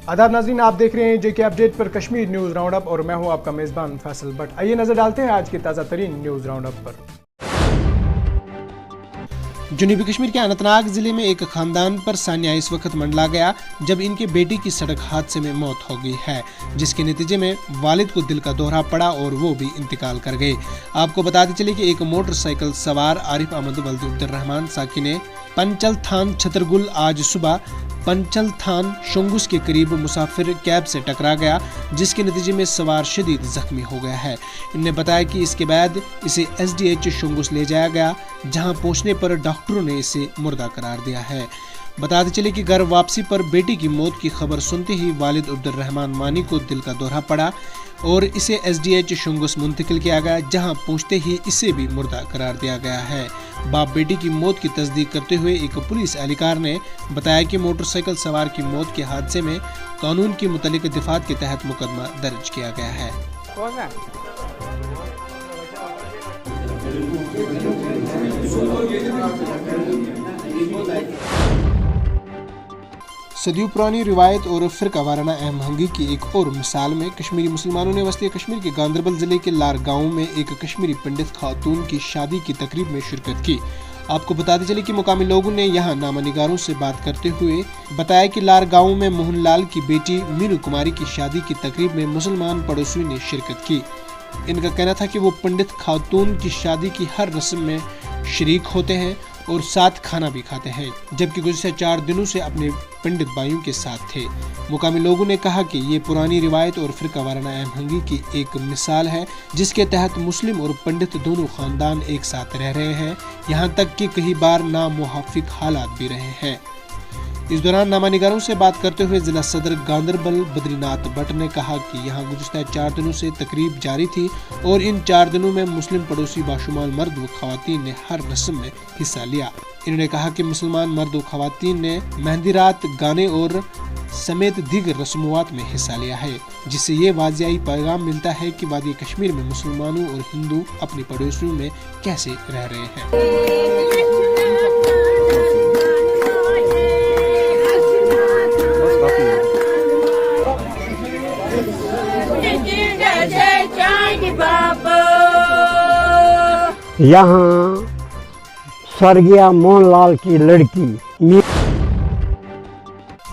आदाब नाज़रीन, आप देख रहे हैं जेके अपडेट पर कश्मीर न्यूज़ राउंड अप और मैं हूं आपका मेज़बान फैसल भट्ट। आइए नज़र डालते हैं आज की ताज़ा तरीन न्यूज़ राउंड अप पर। जनूबी कश्मीर के अनंतनाग जिले में एक खानदान पर सानिया इस वक्त मंडला गया जब इनके बेटी की सड़क हादसे में मौत हो गई है, जिसके नतीजे में वालिद को दिल का दौरा पड़ा और वो भी इंतकाल कर गए। आपको बताते चले कि एक मोटरसाइकिल सवार आरिफ अहमद वल्द अब्दुर्रहमान साकी ने पंचल थान छतरगुल आज सुबह पंचल थान शुंगुस के करीब मुसाफिर कैब से टकरा गया, जिसके नतीजे में सवार शदीद जख्मी हो गया है। इन्होंने बताया कि इसके बाद इसे SDH शुंगुस ले जाया गया, जहां पहुंचने पर डॉक्टरों ने इसे मुर्दा करार दिया है। बताते चले कि घर वापसी पर बेटी की मौत की खबर सुनते ही वालिद अब्दुर्रहमान मानी को दिल का दौरा पड़ा और इसे SDH शुंगुस मुंतकिल किया गया, जहां पहुंचते ही इसे भी मुर्दा करार दिया गया है। बाप बेटी की मौत की तस्दीक करते हुए एक पुलिस एहलकार ने बताया कि मोटरसाइकिल सवार की मौत के हादसे में कानून की मुतल्लिक दिफात के तहत मुकदमा दर्ज किया गया है। सदियों पुरानी रिवायत और फिरका वाराना अहम हंगी की एक और मिसाल में कश्मीरी मुसलमानों ने वस्ती कश्मीर के गांदरबल जिले के लार गांव में एक कश्मीरी पंडित खातून की शादी की तकरीब में शिरकत की। आपको बताते चले कि मुकामी लोगों ने यहां नामानिगारों से बात करते हुए बताया कि लार गांव में मोहन लाल की बेटी मीनू कुमारी की शादी की तकरीब में मुसलमान पड़ोसियों ने शिरकत की। इनका कहना था कि वो पंडित खातून की शादी की हर रस्म में शरीक होते हैं और साथ खाना भी खाते हैं, जबकि गुज़श्ता 4 दिनों से अपने पंडित भाइयों के साथ थे। मुकामी लोगों ने कहा कि ये पुरानी रिवायत और फिरका वाराना अहम हंगी की एक मिसाल है, जिसके तहत मुस्लिम और पंडित दोनों खानदान एक साथ रह रहे हैं, यहाँ तक कि कई बार नामुवाफिक हालात भी रहे हैं। इस दौरान नामानिगारों से बात करते हुए जिला सदर गांदरबल बद्रीनाथ भट्ट ने कहा कि यहाँ गुज़श्ता 4 दिनों से तकरीब जारी थी और इन 4 दिनों में मुस्लिम पड़ोसी बाशुमाल मर्द व खवातीन ने हर रस्म में हिस्सा लिया। इन्होंने कहा कि मुसलमान मर्द व खवातीन ने मेहंदी रात, गाने और समेत दीगर रस्मुआत में हिस्सा लिया है, जिससे ये वाज़ियाई पैगाम मिलता है कि वादी कश्मीर में मुसलमानों और हिंदू अपने पड़ोसियों में कैसे रह रहे हैं। यहाँ स्वर्गीय मोहनलाल की लड़की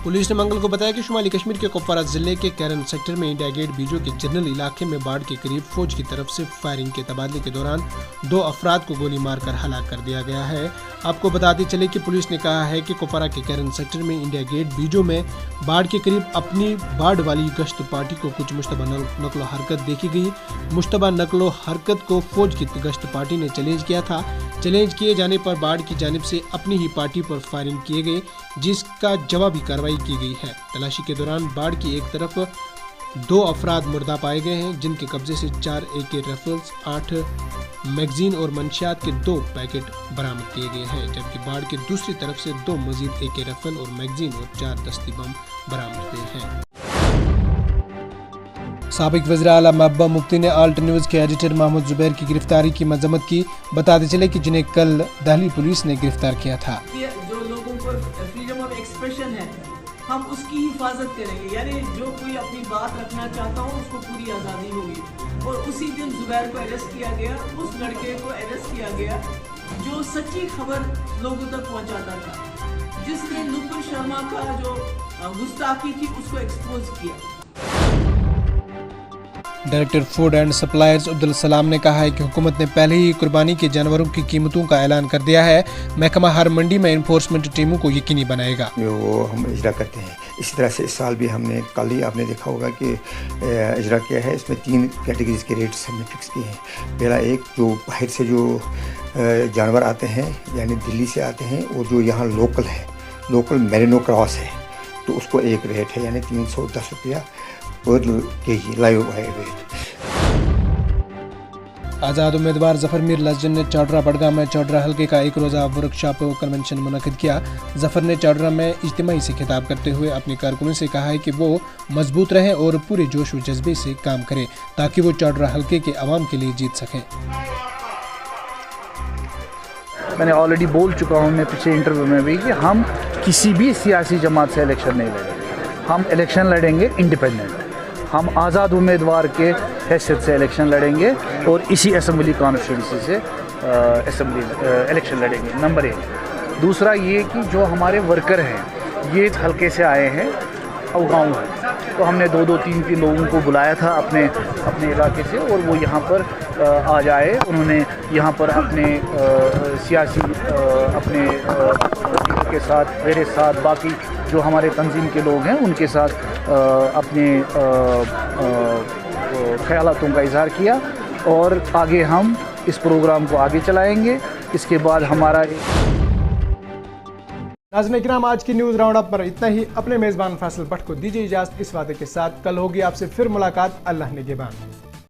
पुलिस ने मंगल को बताया कि शुमाली कश्मीर के कुपवारा जिले के कैरन सेक्टर में इंडिया गेट बीजो के जनरल इलाके में बाढ़ के करीब फौज की तरफ से फायरिंग के तबादले के दौरान 2 अफराद को गोली मारकर हलाक कर दिया गया है। आपको बताते चले कि पुलिस ने कहा है कि कुपवारा के कैरन सेक्टर में इंडिया गेट बीजो में बाढ़ के करीब अपनी बाढ़ वाली गश्त पार्टी को कुछ मुश्तबा नकलो हरकत देखी गई। मुश्तबा नकलो हरकत को फौज की गश्त पार्टी ने चैलेंज किया था। चैलेंज किए जाने पर बाढ़ की जानिब से अपनी ही पार्टी पर फायरिंग किए गए, जिसका जवाबी कार्रवाई की गई है। तलाशी के दौरान बाढ़ की एक तरफ 2 अफराद मुर्दा पाए गए हैं, जिनके कब्जे से 4 AK राइफल्स, 8 मैगजीन और मंशियात के 2 पैकेट बरामद किए गए हैं, जबकि बाढ़ की दूसरी तरफ से 2 मजीद AK राइफल और मैगजीन और 4 दस्ती बम बरामद हुए हैं। साबिक वज़ीर आला महबूबा मुफ्ती ने आल्ट न्यूज़ के एडिटर महमूद जुबैर की गिरफ्तारी की मजम्मत की। बताते चले कि जिन्हें कल दिल्ली पुलिस ने गिरफ्तार किया था। जो लोगों पर फ्रीडम ऑफ एक्सप्रेशन है, हम उसकी हिफाजत करेंगे, यानी जो कोई अपनी बात रखना चाहता हो उसको पूरी आज़ादी होगी। और उसी दिन जुबैर को अरेस्ट किया गया, उस लड़के को अरेस्ट किया गया जो सच्ची खबर लोगों तक पहुंचाता था, जिसने नुपुर शर्मा का जो गुस्ताखी थी उसको एक्सपोज किया। Director food and suppliers Abdul Salam ने कहा है कि हुकूमत ने पहले ही कुर्बानी के जानवरों की कीमतों का ऐलान कर दिया है। महकमा हर मंडी में इन्फोर्समेंट टीमों को यकीनी बनाएगा। वो हम इजरा करते हैं। इसी तरह से इस साल भी हमने कल ही आपने देखा होगा कि इजरा किया है। इसमें 3 कैटेगरीज के रेट्स हमने फिक्स किए हैं। पहला एक जो बाहर से जो जानवर आते हैं, यानी दिल्ली से आते हैं, और जो यहाँ लोकल है, लोकल मेरिनो क्रॉस है, तो उसको एक रेट है, यानी 310 रुपया पर केजी लाइव वेट। आज़ाद उम्मीदवार जफर मीर लजन ने चौडरा बडगाम में चौडरा हल्के का 1 रोज़ा वर्कशॉप व कन्वेंशन मुनक़िद किया। जफर ने चौडरा में इज्तिमाई से खिताब करते हुए अपने कारकुनों से कहा है कि वो मजबूत रहें और पूरे जोश व जज्बे से काम करें, ताकि वो चौडरा हल्के के अवाम के लिए जीत सकें। मैंने ऑलरेडी बोल चुका हूँ मैं पिछले इंटरव्यू में भी कि हम किसी भी सियासी जमात से इलेक्शन नहीं लड़ेंगे। हम इलेक्शन लड़ेंगे इंडिपेंडेंट, हम आज़ाद उम्मीदवार के हैसियत से इलेक्शन लड़ेंगे और इसी असम्बली कॉन्स्टिट्यूंसी से इलेक्शन लड़ेंगे, नंबर 1। दूसरा ये कि जो हमारे वर्कर हैं ये हल्के से आए हैं और गाँव है, तो हमने 2-3 लोगों को बुलाया था अपने इलाके से, और वो यहाँ पर आ जाए। उन्होंने यहाँ पर अपने सियासी अपने के साथ, मेरे साथ, बाकी जो हमारे तंजीम के लोग हैं उनके साथ अपने ख्यालातों का इजहार किया, और आगे हम इस प्रोग्राम को आगे चलाएंगे। इसके बाद हमारा नाज़रीन इकराम, आज की न्यूज़ राउंड अप पर इतना ही। अपने मेज़बान फैसल भट्ट को दीजिए इजाज़त इस वादे के साथ, कल होगी आपसे फिर मुलाकात। अल्लाह निगहबान।